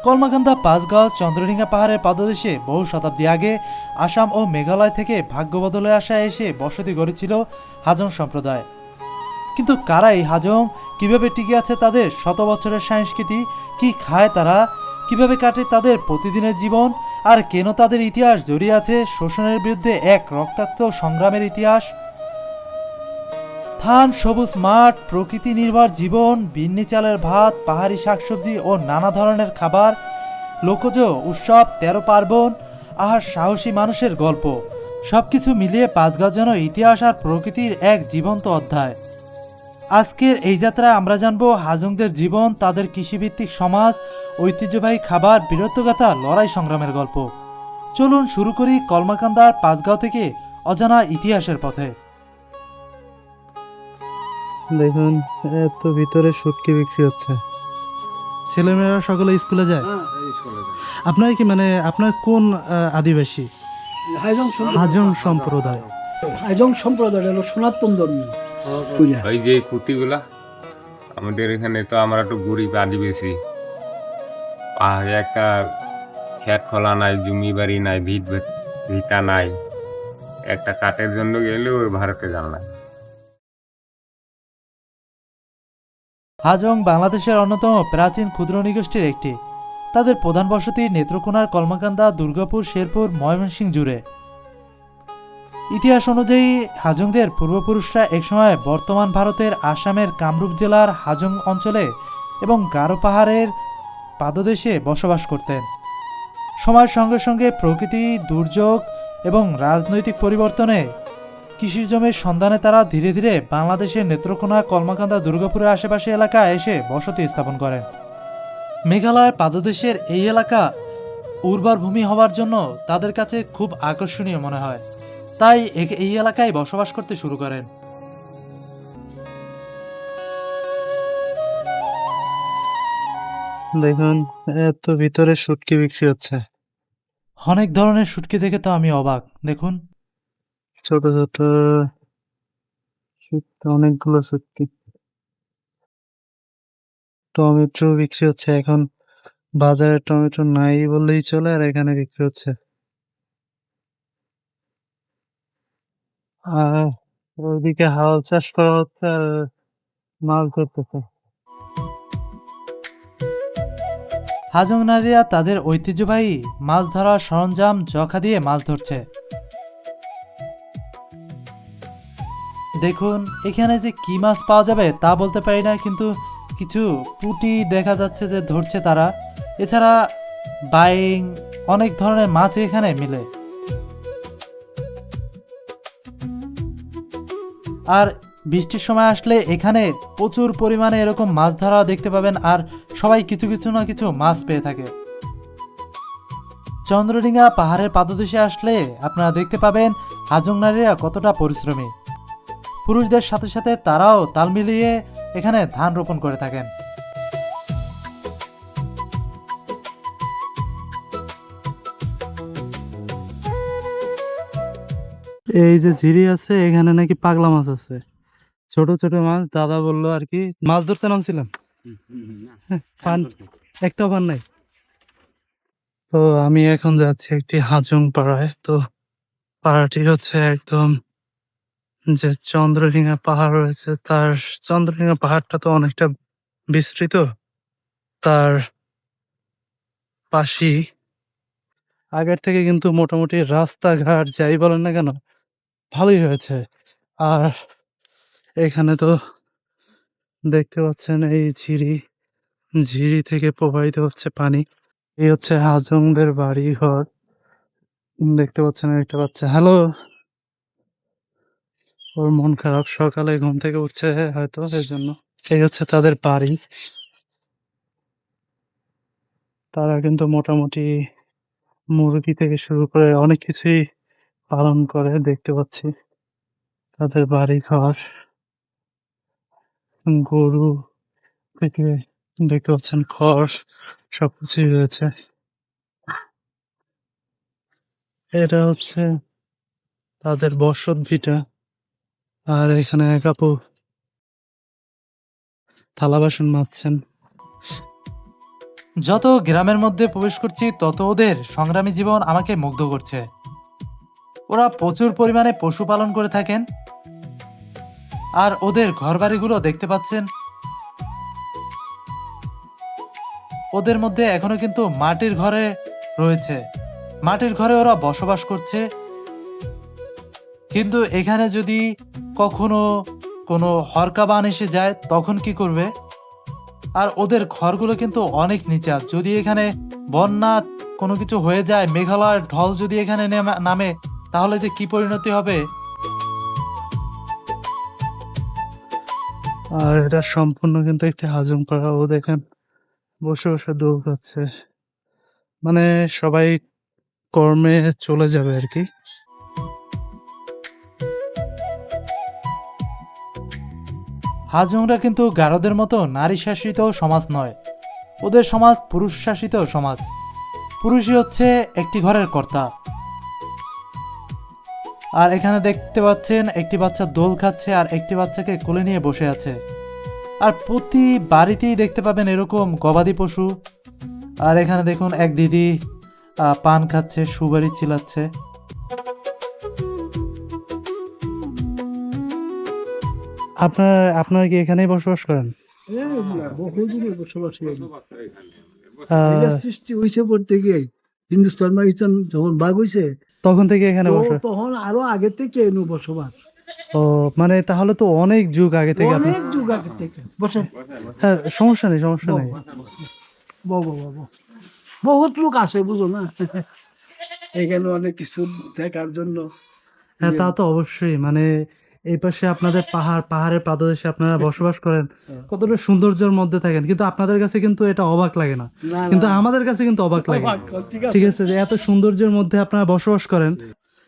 কলমাকান্দা পাঁচগাঁও চন্দ্রডিঙ্গা পাহাড়ের পাদদেশে বহু শতাব্দী আগে আসাম ও মেঘালয় থেকে ভাগ্য বদলের আশায় এসে বসতি গড়েছিল হাজং সম্প্রদায়। কিন্তু কারা এই হাজং, কিভাবে টিকে আছে তাদের শত বছরের সংস্কৃতি, কি খায় তারা, কিভাবে কাটে তাদের প্রতিদিনের জীবন, আর কেন তাদের ইতিহাস জড়িয়ে আছে শোষণের বিরুদ্ধে এক রক্তাক্ত সংগ্রামের ইতিহাস। ধান, সবুজ মাঠ, প্রকৃতি নির্ভর জীবন, বিন্নি চালের ভাত, পাহাড়ি শাকসবজি ও নানা ধরনের খাবার, লোকজ উৎসব, ১৩ পার্বণ, আর সাহসী মানুষের গল্প, সবকিছু মিলিয়ে পাঁচগাঁও যেন ইতিহাস আর প্রকৃতির এক জীবন্ত অধ্যায়। আজকের এই যাত্রায় আমরা জানব হাজংদের জীবন, তাদের কৃষিভিত্তিক সমাজ, ঐতিহ্যবাহী খাবার, বীরত্বগাথা, লড়াই সংগ্রামের গল্প। চলুন শুরু করি কলমাকান্দার পাঁচগাঁও থেকে অজানা ইতিহাসের পথে। দেখুন, এত ভিতরে শুটকি বিক্রি হচ্ছে। ছেলেমেয়েরা সকলে স্কুলে যায়। আপনার কি আপনার কোন আদিবাসী? হাজং সম্প্রদায়। হাজং সম্প্রদায় হলো সনাতন ধর্মীয়। ওই যে কুটিগুলা আমাদের এখানে, তো আমরা তো গরিব আদিবাসী, পাহাড়ে একটা খেত খোলা নাই, জমি বাড়ি নাই, ভিটা নাই, একটা কাঠের জন্য গেলে ওই ভারতে যান না। হাজং বাংলাদেশের অন্যতম প্রাচীন ক্ষুদ্র নিগোষ্ঠীর একটি। তাদের প্রধান বসতি নেত্রকোনার কলমাকান্দা, দুর্গাপুর, শেরপুর, ময়মনসিংহ জুড়ে। ইতিহাস অনুযায়ী হাজংদের পূর্বপুরুষরা একসময় বর্তমান ভারতের আসামের কামরূপ জেলার হাজং অঞ্চলে এবং গারো পাহাড়ের পাদদেশে বসবাস করতেন। সময়ের সঙ্গে সঙ্গে প্রকৃতি, দুর্যোগ এবং রাজনৈতিক পরিবর্তনে কৃষি জমির সন্ধানে তারা ধীরে ধীরে বাংলাদেশের নেত্রকোনা, কলমাকান্দা, দুর্গাপুরের আশেপাশে এলাকায় এসে বসতি স্থাপন করেন। মেঘালয়ের পাদদেশের এই এলাকা উর্বর ভূমি হওয়ার জন্য তাদের কাছে খুব আকর্ষণীয় মনে হয়, তাই এই এলাকায় বসবাস করতে শুরু করেন। দেখুন, এত ভিতরে শুটকি বিক্রি হচ্ছে। অনেক ধরনের শুটকি দেখে তো আমি অবাক। দেখুন, ছোট ছোট অনেকগুলো শুটকি। টমেটো বিক্রি হচ্ছে। এখন বাজারে টমেটো নাই বললেই চলে, আর এখানে বিক্রি হচ্ছে। আর ওইদিকে হাল চাষ করা হচ্ছে আর মাছ ধরতেছে। হাজং নারীরা তাদের ঐতিহ্যবাহী মাছ ধরার সরঞ্জাম জখা দিয়ে মাছ ধরছে। দেখুন, এখানে যে কি মাছ পাওয়া যাবে তা বলতে পারি না, কিন্তু কিছু পুঁটি দেখা যাচ্ছে যে ধরছে তারা। এছাড়া বাইং, অনেক ধরনের মাছ এখানে মিলে। আর বৃষ্টির সময় আসলে এখানে প্রচুর পরিমাণে এরকম মাছ ধরা দেখতে পাবেন, আর সবাই কিছু কিছু না কিছু মাছ পেয়ে থাকে। চন্দ্রডিঙ্গা পাহাড়ের পাদদেশে আসলে আপনারা দেখতে পাবেন হাজং নারীরা কতটা পরিশ্রমী। পুরুষদের সাথে সাথে তারাও তাল মিলিয়ে এখানে ধান রোপণ করে থাকেন। এই যে ঝিরি আছে, এখানে নাকি পাগলা মাছ আছে, ছোট ছোট মাছ। দাদা বললো আর কি, মাছ ধরতে নামছিলাম, পান একটাও পান নাই। তো আমি এখন যাচ্ছি একটি হাজং পাড়ায়। তো পাড়াটি হচ্ছে একদম, যে চন্দ্রডিঙ্গা পাহাড় রয়েছে, তার চন্দ্রডিঙ্গা পাহাড়টা তো অনেকটা বিস্তৃত, তার পাশেই আগের থেকে কিন্তু মোটামুটি রাস্তাঘাট যাই বলেন না কেন ভালোই হয়েছে। আর এখানে তো দেখতে পাচ্ছেন এই ঝিরি, ঝিরি থেকে প্রবাহিত হচ্ছে পানি। এই হচ্ছে হাজংদের বাড়ি ঘর। দেখতে পাচ্ছেন একটা বাচ্চা, হ্যালো। ওর মন খারাপ, সকালে ঘুম থেকে উঠছে হয়তো, এর জন্য। এই হচ্ছে তাদের বাড়ি। তারা কিন্তু মোটামুটি মুরগি থেকে শুরু করে অনেক কিছুই পালন করে, দেখতে পাচ্ছি। তাদের বাড়ি ঘর, গরু থেকে দেখতে পাচ্ছেন খড়, সবকিছুই রয়েছে। এটা হচ্ছে তাদের বসত ভিটা। আর এখানে এক আপু থালা বাসন মাজছেন। যত গ্রামের মধ্যে প্রবেশ করছি তত ওদের সংগ্রামী জীবন আমাকে মুগ্ধ করছে। ওরা প্রচুর পরিমাণে পশুপালন করে থাকেন, আর ওদের ঘরবাড়িগুলো দেখতে পাচ্ছেন, ওদের মধ্যে এখনো কিন্তু মাটির ঘরে রয়েছে। মাটির ঘরে ওরা বসবাস করছে। কিন্তু এখানে যদি কখনো কোনো হরকাবান এসে যায় তখন কি করবে? আর ওদের ঘরগুলো কিন্তু অনেক নিচা। যদি এখানে বন্যা কোনো কিছু হয়ে যায়, মেঘালয়ের ঢল যদি এখানে নামে, তাহলে যে কি পরিণতি হবে। আর এটা সম্পূর্ণ কিন্তু একটি হাজং পাড়া। ও দেখেন বসে বসে দৌড়াচ্ছে, মানে সবাই কর্মে চলে যাবে আর কি। হাজংরা কিন্তু গারোদের মতো নারী শাসিত সমাজ নয়। ওদের সমাজ পুরুষ শাসিত সমাজ। পুরুষই হচ্ছে একটি ঘরের কর্তা। আর এখানে দেখতে পাচ্ছেন একটি বাচ্চা দোল খাচ্ছে আর একটি বাচ্চাকে কোলে নিয়ে বসে আছে। আর প্রতি বাড়িতেই দেখতে পাবেন এরকম গবাদি পশু। আর এখানে দেখুন এক দিদি পান খাচ্ছে, সুপারি চিলাচ্ছে। আপনারা কি এখানেই বসবাস করেন? বহুদিনের বসবাস আহ, এটা সৃষ্টি হয়েছে বলতে গিয়ে হিন্দুস্তান পাকিস্তান যখন ভাগ হয়েছে তখন থেকে এখানে বসবাস? তখন আরো আগে থেকে এনু বসবাস, ও মানে তাহলে তো অনেক যুগ আগে থেকে অনেক যুগ আগে থেকে বসে। হ্যাঁ, সমস্যা নেই, সমস্যা নেই। বহুত লোক আসে বুঝো না, এখানে অনেক কিছু দেখার জন্য। হ্যাঁ, তা তো অবশ্যই। মানে এই পাশে আপনাদের পাহাড়ের পাদদেশে আপনারা বসবাস করেন, কতটা সৌন্দর্যের মধ্যে থাকেন, কিন্তু আপনাদের কাছে কিন্তু এটা অবাক লাগে না। না, কিন্তু না, আমাদের কাছে কিন্তু অবাক লাগে। ঠিক ঠিক আছে। আছে, যে এত সৌন্দর্যের মধ্যে আপনারা বসবাস করেন,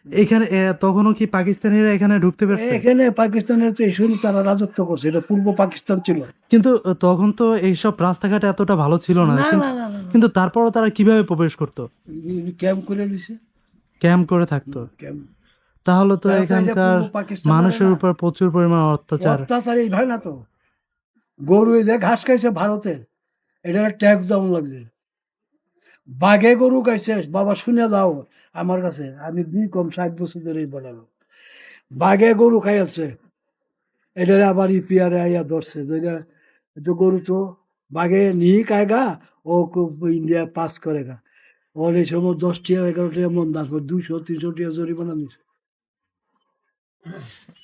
এখানে তখনও কি পাকিস্তানিরা এখানে ঢুকতে পারছে? এখানে পাকিস্তানের তো এই শুরু তারা রাজত্ব করছে, এটা পূর্ব পাকিস্তান ছিল। কিন্তু তখন তো এইসব রাস্তাঘাট এতটা ভালো ছিল না। না না না না, কিন্তু তারপরও তারা কিভাবে প্রবেশ করতো? ক্যাম্প করে দিছে, ক্যাম্প করে থাকতো। ক্যাম্প। তাহলে তো তারা তো এটা এখানকার পূর্ব পাকিস্তানের মানুষের না। উপর প্রচুর পরিমাণ অত্যাচার। অত্যাচার এই ভাই না তো, গরু এই যে ঘাস খাইছে ভারতে, এটা ট্যাক্স দাম লাগছে। বাঘে গরু খাইছে, বাবা শুনে যাও আমার কাছে, আমি 60 বছর ধরে বলালো। বাঘে গরু খাইছে, এটা আবার ইপিআরে আইয়া ধরছে, তো গরু তো বাঘে নিয়ে খায়গা, ও ইন্ডিয়া পাস করেগা। ওর এই সময় 10 টাকা 11 টাকা মন দাস 200-300 টাকা জরিমানা নিচ্ছে।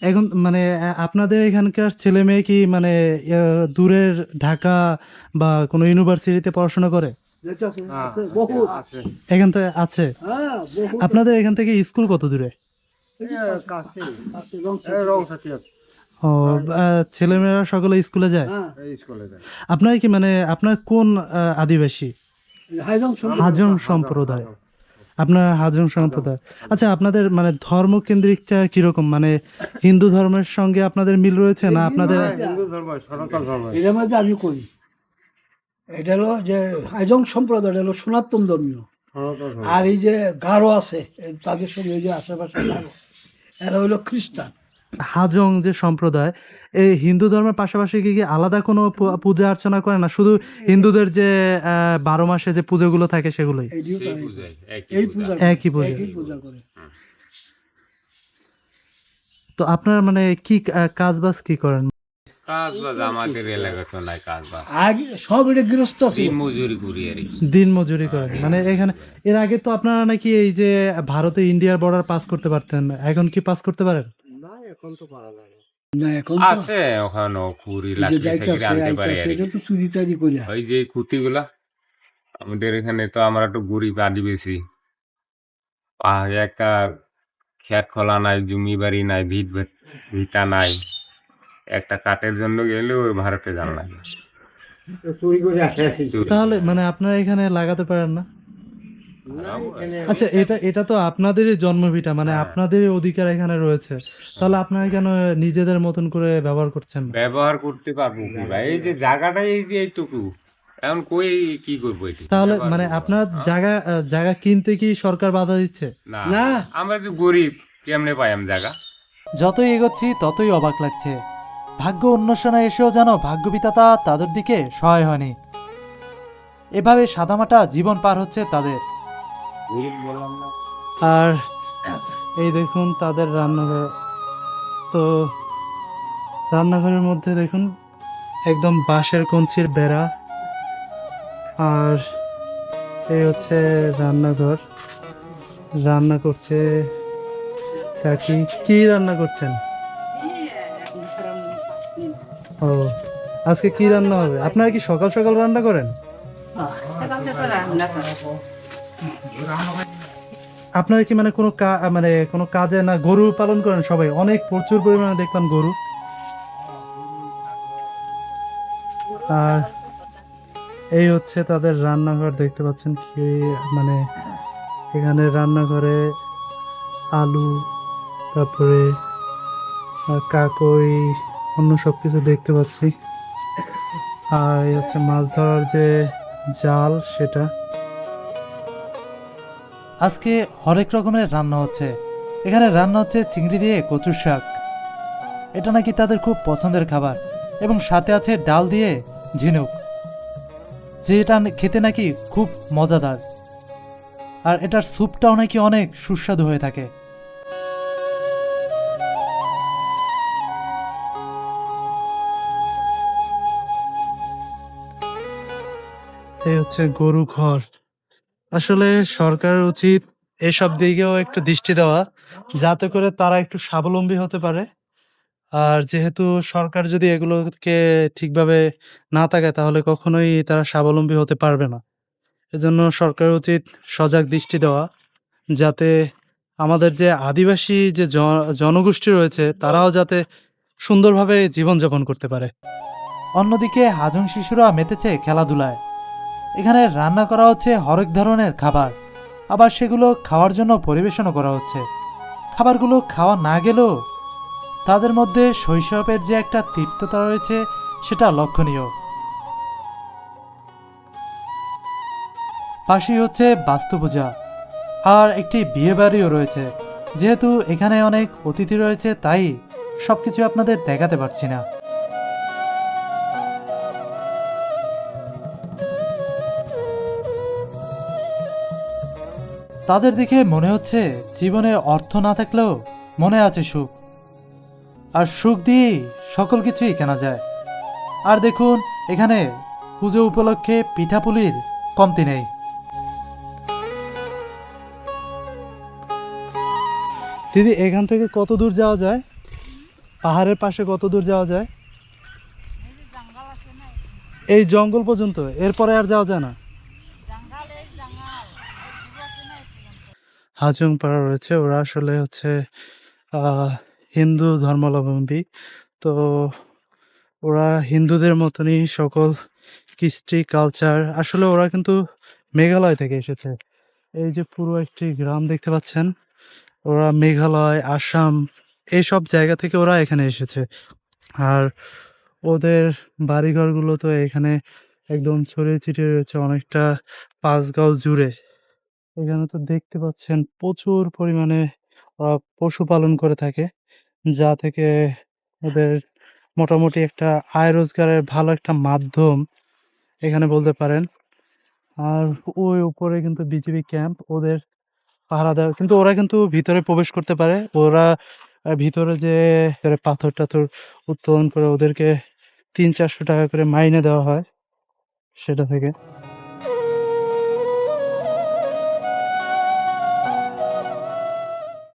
এখন মানে আপনাদের এখানকার ছেলে মেয়ে কি মানে দূরের ঢাকা বা কোনো ইউনিভার্সিটিতে পড়াশোনা করে? আছে, বহুত। এখান থেকে আছে? হ্যাঁ, বহুত। আপনাদের এখান থেকে স্কুল কত দূরে? আছে, রংসাতি। ও, ছেলেমেয়েরা সকলে স্কুলে যায়? হ্যাঁ, আপনার কি মানে আপনার কোন আদিবাসী? হাজং সম্প্রদায়। আপনার হাজং সম্প্রদায়। আচ্ছা, আপনাদের মানে ধর্ম কেন্দ্রিকটা কিরকম? মানে হিন্দু ধর্মের সঙ্গে আপনাদের মিল রয়েছে না আপনাদের? এটার মধ্যে আমি করি, এটা হলো যে হাজং সম্প্রদায় হলো সনাতন ধর্মীয়। আর এই যে গারো আছে, তাদের সঙ্গে এই যে আশেপাশে গারো, এরা হইলো খ্রিস্টান। হাজং যে সম্প্রদায়, এই হিন্দু ধর্মের পাশাপাশি কি আলাদা কোনো পূজা অর্চনা করে না? শুধু হিন্দুদের যে 12 মাসে যে পুজোগুলো থাকে সেগুলোই? এইটিও এই তারাই পূজায় করে। একই এই পূজা। পূজা একই পূজা। একই পূজা করে। তো আপনার মানে কি কাজ বাজ কি করেন? কাজ বাজ আমাদের এলাকা তো নাই কাজ বাজ, আগে সব এটা গৃহস্থ ছিল। দিন মজুরি করি আর কি। দিন মজুরি করেন মানে এখানে? এর আগে তো আপনারা নাকি এই যে ভারতে ইন্ডিয়ার বর্ডার পাস করতে পারতেন, এখন কি পাস করতে পারেন? না, এখন তো আছে ওখানে কুড়ি এই লাখ যে থেকে যাইতাছে, আনতে পারে আইতাছে, আর এটা কি। তো চুরি টারি করে। ওই যে খুঁটিগুলা আমাদের এখানে তো আমরা একটু গরিব আদিবাসী, একটা খেত খোলা নাই, জমি বাড়ি নাই, ভিটা নাই, একটা কাঠের জন্য গেলে ওই ভারতে যান লাগে। তাহলে মানে আপনারা এখানে লাগাতে পারেন না? আচ্ছা, এটা তো আপনাদেরই জন্মভিটা, মানে আপনাদেরই অধিকার এখানে রয়েছে, তাহলে আপনারা কেন নিজেদের মতন করে ব্যবহার করছেন না? ব্যবহার করতে পারবো কি ভাই? এই যে জায়গাটা এই যে এইটুকু, এখন কই কি করবো এটি? তাহলে ব্যবহার মানে করবো। আপনার জায়গা কিনতে কি সরকার বাধা দিচ্ছে? না না। আমরা যে গরিব, কেমনে পাই আমি জায়গা? যতই এগোচ্ছি ততই অবাক লাগছে। ভাগ্য অন্বেষণে এসেও যেন ভাগ্যবিধাতা তাদের দিকে সহায় হয়নি। এভাবে সাদামাটা জীবন পার হচ্ছে তাদের। আর এই দেখুন তাদের রান্নাঘর। তো রান্নাঘরের মধ্যে দেখুন একদম বাঁশের কঞ্চির বেড়া। আর এই হচ্ছে রান্নাঘর। রান্না করছে কাকি। কি রান্না করছেন? ও, আজকে কি রান্না হবে? আপনারা কি সকাল সকাল রান্না করেন? আপনারা কি মানে কোনো কাজে না গরু পালন করেন? সবাই অনেক প্রচুর পরিমাণে দেখলাম গরু। আর এই হচ্ছে তাদের রান্নাঘর, দেখতে পাচ্ছেন কি মানে এখানে রান্নাঘরে আলু, তারপরে কাকই, অন্য সব কিছু দেখতে পাচ্ছি। আর এই হচ্ছে মাছ ধরার যে জাল, সেটা। আজকে হরেক রকমের রান্না হচ্ছে। এখানে রান্না হচ্ছে চিংড়ি দিয়ে কচুর শাক। এটা নাকি তাদের খুব পছন্দের খাবার, এবং সাথে আছে ডাল দিয়ে ঝিনুক, যেটা খেতে নাকি খুব মজাদার। আর এটার স্যুপটাও নাকি অনেক সুস্বাদু হয়ে থাকে। এই হচ্ছে গরু ঘর। আসলে সরকারের উচিত এসব দিকেও একটু দৃষ্টি দেওয়া, যাতে করে তারা একটু স্বাবলম্বী হতে পারে। আর যেহেতু সরকার যদি এগুলোকে ঠিকভাবে না তাকায়, তাহলে কখনোই তারা স্বাবলম্বী হতে পারবে না। এজন্য সরকারের উচিত সজাগ দৃষ্টি দেওয়া, যাতে আমাদের যে আদিবাসী যে জনগোষ্ঠী রয়েছে, তারাও যাতে সুন্দরভাবে জীবনযাপন করতে পারে। অন্যদিকে হাজং শিশুরা মেতেছে খেলাধুলায়। এখানে রান্না করা হচ্ছে হরেক ধরনের খাবার, আবার সেগুলো খাওয়ার জন্য পরিবেশনও করা হচ্ছে। খাবারগুলো খাওয়া না গেলেও তাদের মধ্যে শৈশবের যে একটা তৃপ্ততা রয়েছে, সেটা লক্ষণীয়। পাশেই হচ্ছে বাস্তু পূজা, আর একটি বিয়ে বাড়িও রয়েছে। যেহেতু এখানে অনেক অতিথি রয়েছে, তাই সবকিছু আপনাদের দেখাতে পারছি না। তাদের দেখে মনে হচ্ছে জীবনে অর্থ না থাকলেও মনে আছে সুখ, আর সুখ দিয়েই সকল কিছুই কেনা যায়। আর দেখুন, এখানে পুজো উপলক্ষে পিঠাপুলির কমতি নেই। দিদি, এখান থেকে কত দূর যাওয়া যায়? পাহাড়ের পাশে কত দূর যাওয়া যায়? এই জঙ্গল পর্যন্ত, এরপরে আর যাওয়া যায় না? হাজং পাড়া রয়েছে, ওরা আসলে হচ্ছে হিন্দু ধর্মাবলম্বী। তো ওরা হিন্দুদের মতনই সকল কৃষ্টি কালচার, আসলে ওরা কিন্তু মেঘালয় থেকে এসেছে। এই যে পুরো একটি গ্রাম দেখতে পাচ্ছেন, ওরা মেঘালয়, আসাম এইসব জায়গা থেকে ওরা এখানে এসেছে। আর ওদের বাড়িঘরগুলো তো এখানে একদম ছড়িয়ে ছিটিয়ে রয়েছে অনেকটা পাঁচগাঁও জুড়ে। এখানে তো দেখতে পাচ্ছেন প্রচুর পরিমাণে পশুপালন করে থাকে, যা থেকে ওদের মোটামুটি একটা আয় রোজগারের ভালো একটা মাধ্যম এখানে বলতে পারেন। আর ওই উপরে কিন্তু বিজিবি ক্যাম্প, ওদের পাহারা দেওয়া, কিন্তু ওরা কিন্তু ভিতরে প্রবেশ করতে পারে। ওরা ভিতরে যে পাথর টাথর উত্তোলন করে ওদেরকে 300-400 টাকা করে মাইনে দেওয়া হয় সেটা থেকে।